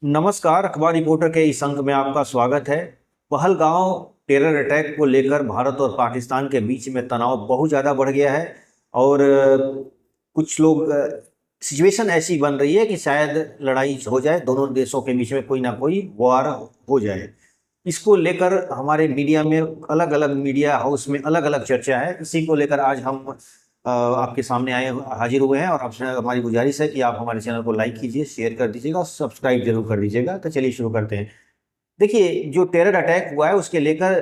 नमस्कार। अखबार रिपोर्टर के इस अंक में आपका स्वागत है। पहलगांव टेरर अटैक को लेकर भारत और पाकिस्तान के बीच में तनाव बहुत ज़्यादा बढ़ गया है और कुछ लोग सिचुएशन ऐसी बन रही है कि शायद लड़ाई हो जाए, दोनों देशों के बीच में कोई ना कोई वार हो जाए। इसको लेकर हमारे मीडिया में अलग अलग मीडिया हाउस में अलग अलग चर्चा है। इसी को लेकर आज हम आपके सामने हाजिर हुए हैं और आपसे हमारी गुजारिश है कि आप हमारे चैनल को लाइक कीजिए, शेयर कर दीजिएगा और सब्सक्राइब जरूर कर दीजिएगा। तो चलिए शुरू करते हैं। देखिए, जो टेरर अटैक हुआ है उसके लेकर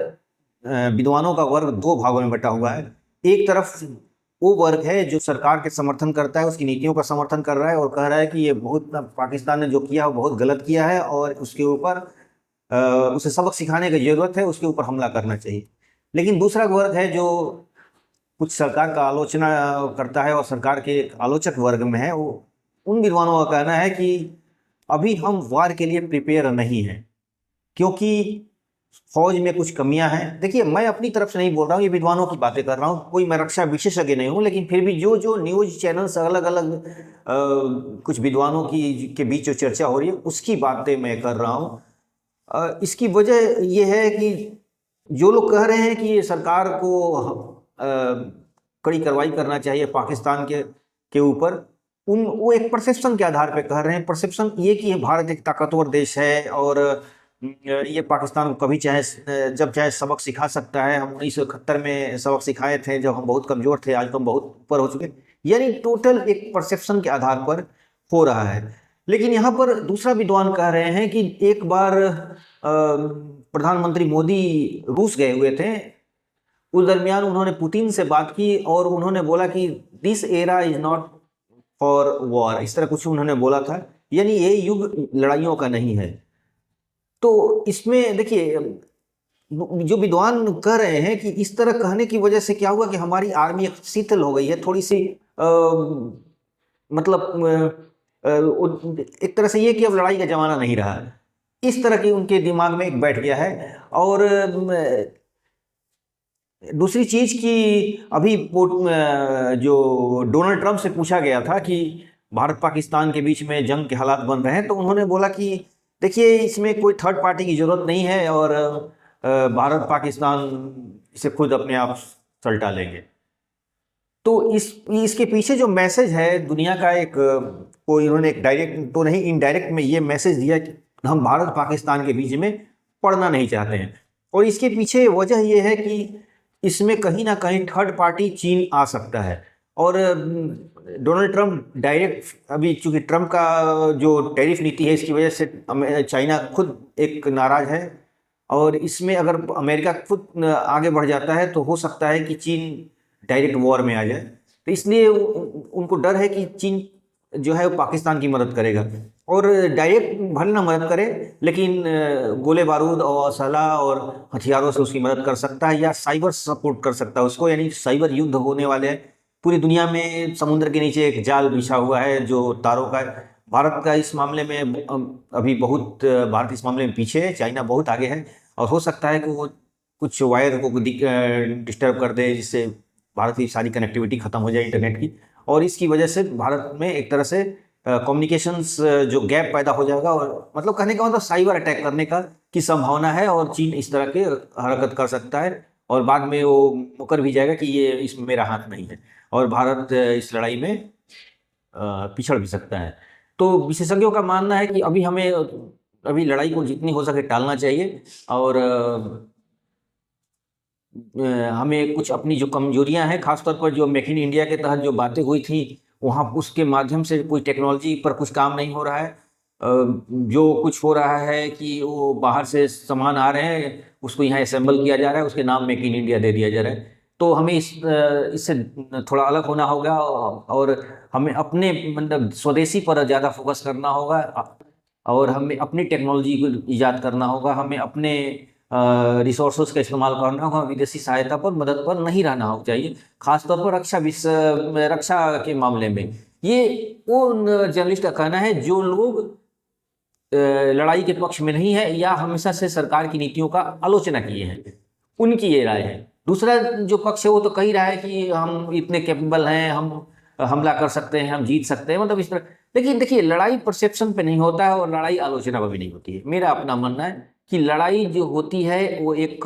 विद्वानों का वर्ग दो भागों में बटा हुआ है। एक तरफ वो वर्ग है जो सरकार के समर्थन करता है, उसकी नीतियों का समर्थन कर रहा है और कह रहा है कि ये बहुत पाकिस्तान ने जो किया वो बहुत गलत किया है और उसके ऊपर उसे सबक सिखाने की जरूरत है, उसके ऊपर हमला करना चाहिए। लेकिन दूसरा वर्ग है जो कुछ सरकार का आलोचना करता है और सरकार के आलोचक वर्ग में है, वो उन विद्वानों का कहना है कि अभी हम वार के लिए प्रिपेयर नहीं हैं क्योंकि फौज में कुछ कमियां हैं। देखिए, मैं अपनी तरफ से नहीं बोल रहा हूँ, ये विद्वानों की बातें कर रहा हूँ, कोई मैं रक्षा विशेषज्ञ नहीं हूँ, लेकिन फिर भी जो जो न्यूज चैनल्स अलग अलग कुछ विद्वानों की के बीच जो चर्चा हो रही है उसकी बातें मैं कर रहा हूँ। इसकी वजह ये है कि जो लोग कह रहे हैं कि ये सरकार को कड़ी कार्रवाई करना चाहिए पाकिस्तान के ऊपर, वो एक परसेप्शन के आधार पे कह रहे हैं। परसेप्शन ये कि भारत एक ताकतवर देश है और ये पाकिस्तान को कभी चाहे जब चाहे सबक सिखा सकता है। हम 1971 में सबक सिखाए थे जब हम बहुत कमजोर थे, आज तो हम बहुत ऊपर हो चुके। यानी टोटल एक परसेप्शन के आधार पर हो रहा है। लेकिन यहाँ पर दूसरा विद्वान कह रहे हैं कि एक बार प्रधानमंत्री मोदी रूस गए हुए थे, उस दरमियान उन्होंने पुतिन से बात की और उन्होंने बोला कि this era is not for war, इस तरह कुछ उन्होंने बोला था। यानी ये युग लड़ाइयों का नहीं है। तो इसमें देखिए, जो विद्वान कह रहे हैं कि इस तरह कहने की वजह से क्या हुआ कि हमारी आर्मी एक शिथिल हो गई है, थोड़ी सी मतलब एक तरह से ये कि अब लड़ाई का जमाना नहीं रहा, इस तरह की उनके दिमाग में एक बैठ गया है। और दूसरी चीज कि अभी जो डोनाल्ड ट्रंप से पूछा गया था कि भारत पाकिस्तान के बीच में जंग के हालात बन रहे हैं, तो उन्होंने बोला कि देखिए, इसमें कोई थर्ड पार्टी की जरूरत नहीं है और भारत पाकिस्तान इसे खुद अपने आप सलटा लेंगे। तो इसके पीछे जो मैसेज है दुनिया का, एक कोई इन्होंने एक डायरेक्ट तो नहीं, इनडायरेक्ट में ये मैसेज दिया कि हम भारत पाकिस्तान के बीच में पड़ना नहीं चाहते हैं। और इसके पीछे वजह यह है कि इसमें कहीं ना कहीं थर्ड पार्टी चीन आ सकता है। और डोनाल्ड ट्रंप डायरेक्ट, अभी चूंकि ट्रंप का जो टैरिफ नीति है इसकी वजह से चाइना खुद एक नाराज है और इसमें अगर अमेरिका खुद आगे बढ़ जाता है तो हो सकता है कि चीन डायरेक्ट वॉर में आ जाए। तो इसलिए उनको डर है कि चीन जो है वो पाकिस्तान की मदद करेगा और डायरेक्ट भले ना मदद करे, लेकिन गोले बारूद और असलहा और हथियारों से उसकी मदद कर सकता है या साइबर सपोर्ट कर सकता है उसको। यानी साइबर युद्ध होने वाले हैं पूरी दुनिया में। समुद्र के नीचे एक जाल बिछा हुआ है जो तारों का है। भारत का इस मामले में अभी बहुत, भारत इस मामले में पीछे है, चाइना बहुत आगे है और हो सकता है कि वो कुछ वायर को डिस्टर्ब कर दे जिससे भारत की सारी कनेक्टिविटी खत्म हो जाए इंटरनेट की, और इसकी वजह से भारत में एक तरह से कम्युनिकेशंस जो गैप पैदा हो जाएगा। और मतलब कहने का मतलब साइबर अटैक करने का की संभावना है और चीन इस तरह के हरकत कर सकता है और बाद में वो मुकर भी जाएगा कि ये इसमें मेरा हाथ नहीं है और भारत इस लड़ाई में पिछड़ भी सकता है। तो विशेषज्ञों का मानना है कि अभी लड़ाई को जितनी हो सके टालना चाहिए और हमें कुछ अपनी जो कमजोरियां हैं, खासतौर पर जो मेक इन इंडिया के तहत जो बातें हुई थी वहाँ उसके माध्यम से कोई टेक्नोलॉजी पर कुछ काम नहीं हो रहा है। जो कुछ हो रहा है कि वो बाहर से सामान आ रहे हैं, उसको यहाँ असेंबल किया जा रहा है, उसके नाम मेक इन इंडिया दे दिया जा रहा है। तो हमें इससे थोड़ा अलग होना होगा और हमें अपने मतलब स्वदेशी पर ज़्यादा फोकस करना होगा और हमें अपनी टेक्नोलॉजी को ईजाद करना होगा। हमें अपने रिसोर्सेज का इस्तेमाल करना होगा, विदेशी सहायता पर मदद पर नहीं रहना हो चाहिए, खासतौर पर रक्षा के मामले में। ये वो जर्नलिस्ट का कहना है जो लोग लड़ाई के पक्ष में नहीं है या हमेशा से सरकार की नीतियों का आलोचना किए हैं, उनकी ये राय है। दूसरा जो पक्ष है वो तो कह ही रहा है कि हम इतने कैपेबल हैं, हम हमला कर सकते हैं, हम जीत सकते हैं, मतलब इस तरह। लेकिन देखिए, लड़ाई परसेप्शन पे नहीं होता है और लड़ाई आलोचना पर भी नहीं होती है। मेरा अपना मानना है कि लड़ाई जो होती है वो एक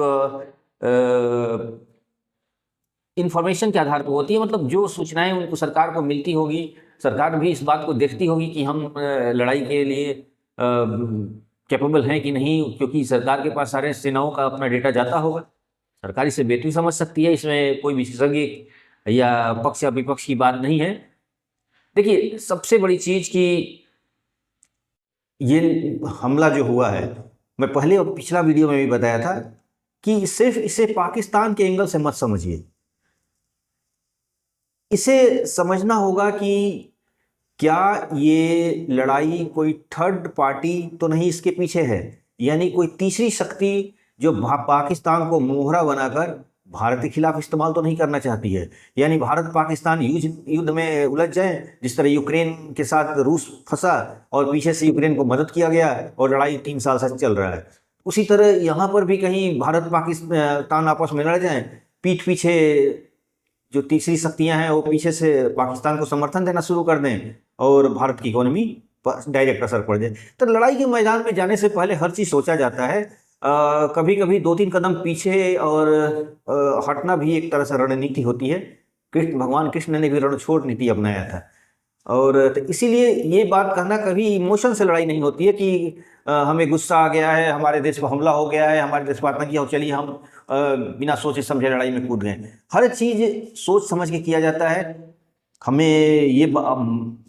इंफॉर्मेशन के आधार पर होती है, मतलब जो सूचनाएं उनको सरकार को मिलती होगी, सरकार भी इस बात को देखती होगी कि हम लड़ाई के लिए कैपेबल हैं कि नहीं, क्योंकि सरकार के पास सारे सेनाओं का अपना डेटा जाता होगा। सरकार इसे बेहतरी समझ सकती है, इसमें कोई विशेषज्ञ या पक्ष या विपक्ष की बात नहीं है। देखिए, सबसे बड़ी चीज कि ये हमला जो हुआ है, मैं पहले और पिछला वीडियो में भी बताया था कि सिर्फ इसे पाकिस्तान के एंगल से मत समझिए, इसे समझना होगा कि क्या ये लड़ाई कोई थर्ड पार्टी तो नहीं इसके पीछे है, यानी कोई तीसरी शक्ति जो पाकिस्तान को मोहरा बनाकर भारत के खिलाफ इस्तेमाल तो नहीं करना चाहती है। यानी भारत पाकिस्तान युद्ध में उलझ जाए, जिस तरह यूक्रेन के साथ रूस फंसा और पीछे से यूक्रेन को मदद किया गया और लड़ाई 3 साल से चल रहा है, उसी तरह यहाँ पर भी कहीं भारत पाकिस्तान आपस में लड़ जाए, पीठ पीछे जो तीसरी शक्तियां हैं वो पीछे से पाकिस्तान को समर्थन देना शुरू कर दें और भारत की इकोनॉमी पर डायरेक्ट असर पड़ जाए। तो लड़ाई के मैदान में जाने से पहले हर चीज़ सोचा जाता है। कभी कभी 2-3 कदम पीछे और हटना भी एक तरह से रणनीति होती है। भगवान कृष्ण ने भी रणछोड़ नीति अपनाया था। और तो इसीलिए ये बात कहना, कभी इमोशन से लड़ाई नहीं होती है कि हमें गुस्सा आ गया है, हमारे देश पर हमला हो गया है, हमारे देश पर आतंकी हो, चलिए हम बिना सोचे समझे लड़ाई में कूद गए। हर चीज़ सोच समझ के किया जाता है। हमें ये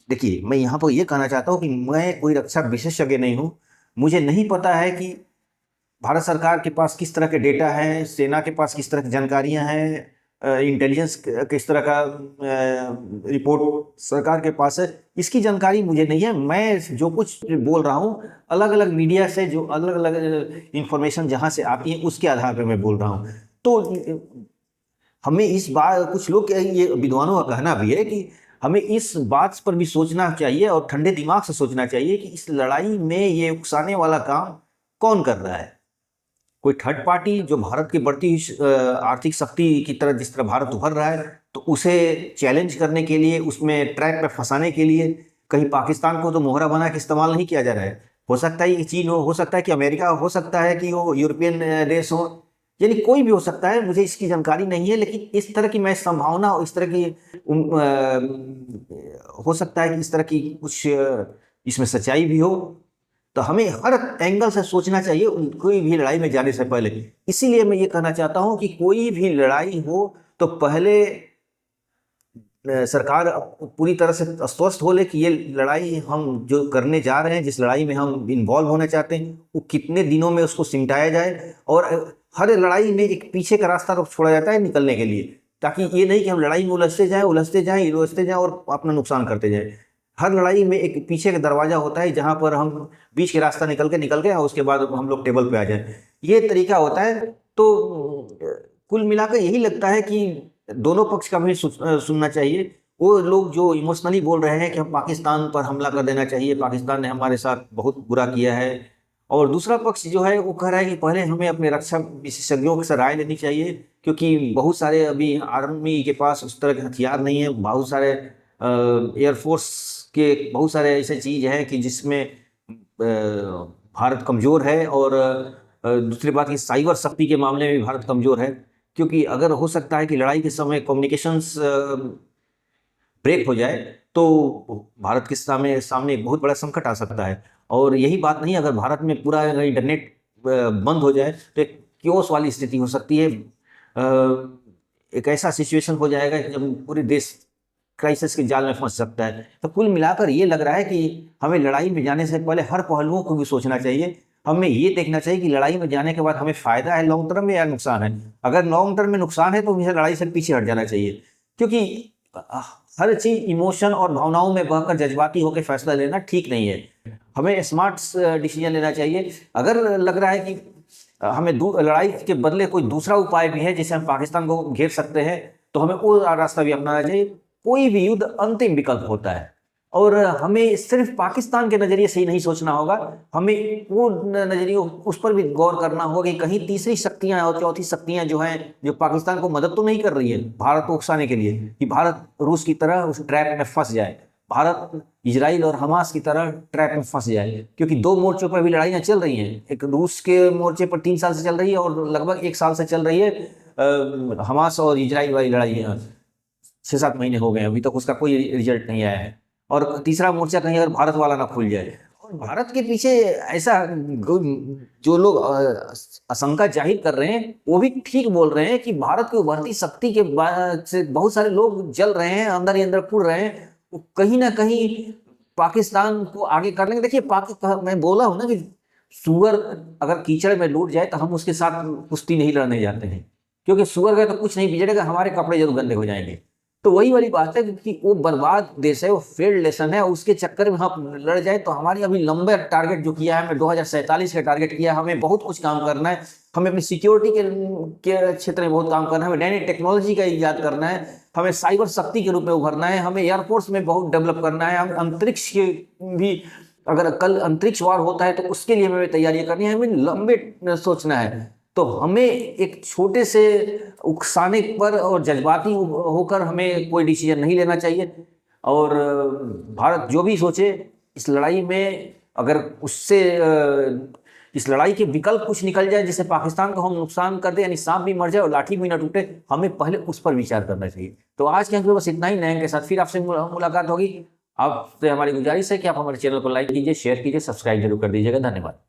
देखिए, मैं यहाँ पर ये कहना चाहता हूँ कि मैं कोई रक्षा विशेषज्ञ नहीं हूँ। मुझे नहीं पता है कि भारत सरकार के पास किस तरह के डेटा हैं, सेना के पास किस तरह की जानकारियाँ हैं, इंटेलिजेंस किस तरह का रिपोर्ट सरकार के पास है, इसकी जानकारी मुझे नहीं है। मैं जो कुछ बोल रहा हूँ, अलग अलग मीडिया से जो अलग अलग इंफॉर्मेशन जहाँ से आती है उसके आधार पर मैं बोल रहा हूँ। तो हमें इस बात, कुछ लोग ये विद्वानों का कहना भी है कि हमें इस बात पर भी सोचना चाहिए और ठंडे दिमाग से सोचना चाहिए कि इस लड़ाई में ये उकसाने वाला काम कौन कर रहा है। कोई थर्ड पार्टी जो भारत की बढ़ती आर्थिक शक्ति की तरह, जिस तरह भारत उभर रहा है, तो उसे चैलेंज करने के लिए, उसमें ट्रैक पे फंसाने के लिए कहीं पाकिस्तान को तो मोहरा बना के इस्तेमाल नहीं किया जा रहा है। हो सकता है कि चीन हो सकता है कि अमेरिका हो सकता है कि वो यूरोपियन देश हो, यानी कोई भी हो सकता है, मुझे इसकी जानकारी नहीं है। लेकिन इस तरह की मैं संभावना, इस तरह की हो सकता है कि इस तरह की कुछ इसमें सच्चाई भी हो। तो हमें हर एंगल से सोचना चाहिए कोई भी लड़ाई में जाने से पहले। इसीलिए मैं ये कहना चाहता हूं कि कोई भी लड़ाई हो तो पहले सरकार पूरी तरह से आश्वस्त हो ले कि ये लड़ाई हम जो करने जा रहे हैं, जिस लड़ाई में हम इन्वॉल्व होना चाहते हैं, वो कितने दिनों में उसको सिमटाया जाए। और हर लड़ाई में एक पीछे का रास्ता तो छोड़ा जाता है निकलने के लिए, ताकि ये नहीं कि हम लड़ाई में उलझते जाएं और अपना नुकसान करते जाएं। हर लड़ाई में एक पीछे का दरवाजा होता है जहां पर हम बीच के रास्ता निकल गए और उसके बाद हम लोग टेबल पे आ जाए, ये तरीका होता है। तो कुल मिलाकर यही लगता है कि दोनों पक्ष का भी सुनना चाहिए। वो लोग जो इमोशनली बोल रहे हैं कि हम पाकिस्तान पर हमला कर देना चाहिए, पाकिस्तान ने हमारे साथ बहुत बुरा किया है, और दूसरा पक्ष जो है वो कह रहा है कि पहले हमें अपने रक्षा विशेषज्ञों से राय लेनी चाहिए, क्योंकि बहुत सारे अभी आर्मी के पास उस तरह के हथियार नहीं है। बहुत सारे एयरफोर्स के बहुत सारे ऐसे चीज़ हैं कि जिसमें भारत कमज़ोर है, और दूसरी बात कि साइबर शक्ति के मामले में भी भारत कमज़ोर है, क्योंकि अगर हो सकता है कि लड़ाई के समय कम्युनिकेशंस ब्रेक हो जाए तो भारत के सामने एक बहुत बड़ा संकट आ सकता है। और यही बात नहीं, अगर भारत में पूरा इंटरनेट बंद हो जाए तो एक क्योस वाली स्थिति हो सकती है। एक ऐसा सिचुएशन हो जाएगा कि जब पूरे देश क्राइसिस के जाल में फंस सकता है। तो कुल मिलाकर ये लग रहा है कि हमें लड़ाई में जाने से पहले हर पहलुओं को भी सोचना चाहिए। हमें ये देखना चाहिए कि लड़ाई में जाने के बाद हमें फ़ायदा है लॉन्ग टर्म में या नुकसान है। अगर लॉन्ग टर्म में नुकसान है तो मुझे लड़ाई से पीछे हट जाना चाहिए, क्योंकि हर चीज़ इमोशन और भावनाओं में बहकर जज्बाती होकर फैसला लेना ठीक नहीं है। हमें स्मार्ट डिसीजन लेना चाहिए। अगर लग रहा है कि हमें लड़ाई के बदले कोई दूसरा उपाय भी है जिससे हम पाकिस्तान को घेर सकते हैं, तो हमें वो रास्ता भी अपनाना चाहिए। कोई भी युद्ध अंतिम विकल्प होता है, और हमें सिर्फ पाकिस्तान के नज़रिए से ही नहीं सोचना होगा, हमें वो नज़रिए उस पर भी गौर करना होगा कि कहीं तीसरी शक्तियां और चौथी शक्तियां जो हैं, जो पाकिस्तान को मदद तो नहीं कर रही है भारत को उकसाने के लिए, कि भारत रूस की तरह उस ट्रैप में फंस जाए। भारत इजराइल और हमास की तरह ट्रैप में फंस जाए, क्योंकि दो मोर्चों पर अभी लड़ाइयाँ चल रही हैं। एक रूस के मोर्चे पर 3 साल से चल रही है और लगभग 1 साल से चल रही है हमास और इजराइल वाली लड़ाइयाँ। 6-7 महीने हो गए, अभी तक उसका कोई रिजल्ट नहीं आया है। और तीसरा मोर्चा कहीं अगर भारत वाला ना खुल जाए। और भारत के पीछे ऐसा जो लोग आशंका जाहिर कर रहे हैं वो भी ठीक बोल रहे हैं कि भारत की उभरती शक्ति के बाद से बहुत सारे लोग जल रहे हैं, अंदर ही अंदर कुड़ रहे हैं। वो कहीं ना कहीं पाकिस्तान को आगे कर लेंगे। देखिए मैं बोला हूं ना कि सुअर अगर कीचड़ में लूट जाए तो हम उसके साथ कुश्ती नहीं लड़ने जाते हैं, क्योंकि सुअर का तो कुछ नहीं बिगड़ेगा, हमारे कपड़े जरूर गंदे हो जाएंगे। तो वही वाली बात है कि वो बर्बाद देश है, वो फेल्ड नेशन है, उसके चक्कर में हम लड़ जाए तो हमारी अभी लंबे टारगेट जो किया है, हमें 2047 का टारगेट किया है, हमें बहुत कुछ काम करना है। हमें अपनी सिक्योरिटी के क्षेत्र में बहुत काम करना है, हमें नई नई टेक्नोलॉजी का ईजाद करना है, हमें साइबर शक्ति के रूप में उभरना है, हमें एयरफोर्स में बहुत डेवलप करना है, हमें अंतरिक्ष के भी, अगर कल अंतरिक्ष वार होता है तो उसके लिए हमें तैयारियां करनी है, हमें लंबे सोचना है। तो हमें एक छोटे से उकसाने पर और जज्बाती होकर हमें कोई डिसीजन नहीं लेना चाहिए। और भारत जो भी सोचे इस लड़ाई में, अगर उससे इस लड़ाई के विकल्प कुछ निकल जाए जिससे पाकिस्तान को हम नुकसान कर दे, यानी सांप भी मर जाए और लाठी भी ना टूटे, हमें पहले उस पर विचार करना चाहिए। तो आज के अंक में बस इतना ही। नए के साथ फिर आपसे मुलाकात होगी। आपसे हमारी गुजारिश है कि आप हमारे चैनल को लाइक कीजिए, शेयर कीजिए, सब्सक्राइब जरूर कर दीजिएगा। धन्यवाद।